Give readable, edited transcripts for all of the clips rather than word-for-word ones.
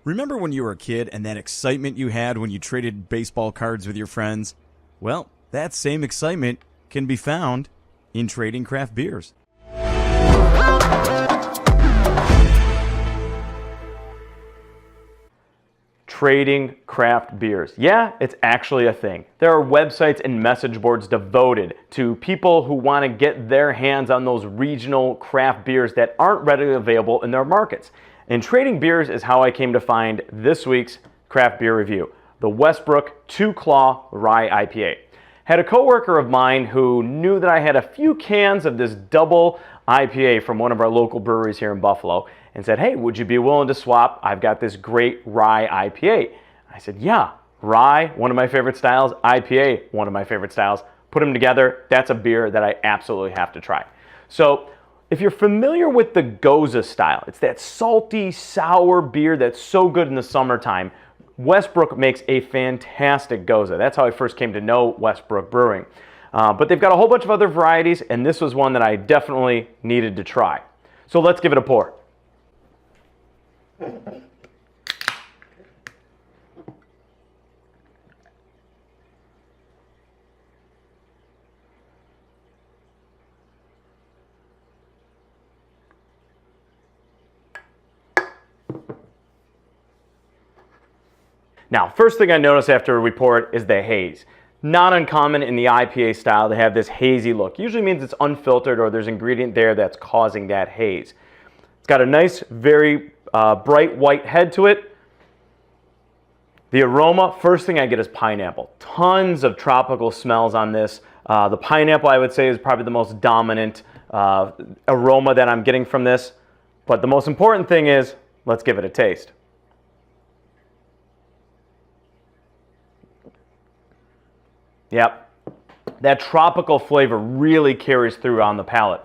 Remember when you were a kid and that excitement you had when you traded baseball cards with your friends? Well, that same excitement can be found in trading craft beers. Trading craft beers. Yeah, it's actually a thing. There are websites and message boards devoted to people who want to get their hands on those regional craft beers that aren't readily available in their markets. And trading beers is how I came to find this week's craft beer review, the Westbrook 2-Claw Rye IPA. Had a coworker of mine who knew that I had a few cans of this double IPA from one of our local breweries here in Buffalo and said, hey, would you be willing to swap? I've got this great rye IPA. I said, yeah, rye, one of my favorite styles, IPA, one of my favorite styles. Put them together, that's a beer that I absolutely have to try. So if you're familiar with the Goza style, it's that salty, sour beer that's so good in the summertime. Westbrook makes a fantastic Goza. That's how I first came to know Westbrook Brewing. But they've got a whole bunch of other varieties, and this was one that I definitely needed to try. So let's give it a pour. Now, first thing I notice after we pour it is the haze. Not uncommon in the IPA style to have this hazy look. Usually means it's unfiltered or there's ingredient there that's causing that haze. It's got a nice, very bright white head to it. The aroma, first thing I get is pineapple. Tons of tropical smells on this. The pineapple, I would say, is probably the most dominant aroma that I'm getting from this. But the most important thing is, let's give it a taste. Yep, that tropical flavor really carries through on the palate.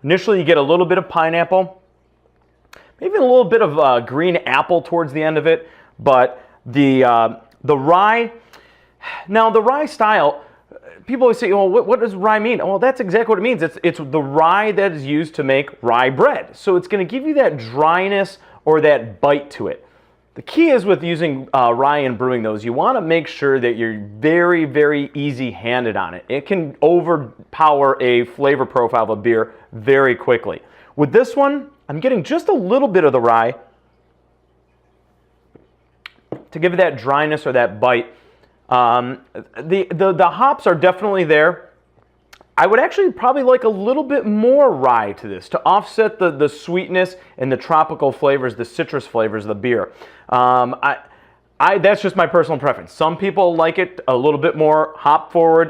Initially, you get a little bit of pineapple, maybe a little bit of green apple towards the end of it, but the rye, now the rye style, people always say, well, what does rye mean? Well, that's exactly what it means. It's the rye that is used to make rye bread. So it's going to give you that dryness or that bite to it. The key is with using rye and brewing those, you want to make sure that you're very, very easy-handed on it. It can overpower a flavor profile of a beer very quickly. With this one, I'm getting just a little bit of the rye to give it that dryness or that bite. The hops are definitely there. I would actually probably like a little bit more rye to this to offset the sweetness and the tropical flavors, the citrus flavors of the beer. That's just my personal preference. Some people like it a little bit more hop forward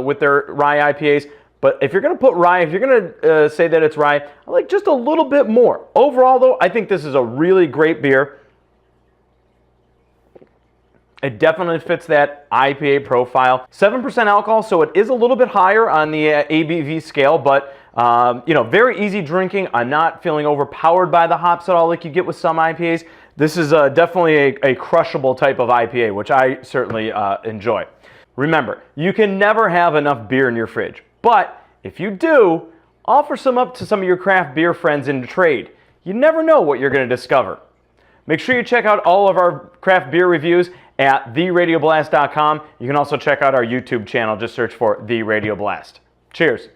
with their rye IPAs. But if you're going to put rye, if you're going to say that it's rye, I like just a little bit more. Overall, though, I think this is a really great beer. It definitely fits that IPA profile. 7% alcohol, so it is a little bit higher on the ABV scale, but you know, very easy drinking. I'm not feeling overpowered by the hops at all like you get with some IPAs. This is definitely a crushable type of IPA, which I certainly enjoy. Remember, you can never have enough beer in your fridge, but if you do, offer some up to some of your craft beer friends in trade. You never know what you're going to discover. Make sure you check out all of our craft beer reviews at theradioblast.com. You can also check out our YouTube channel. Just search for The Radio Blast. Cheers.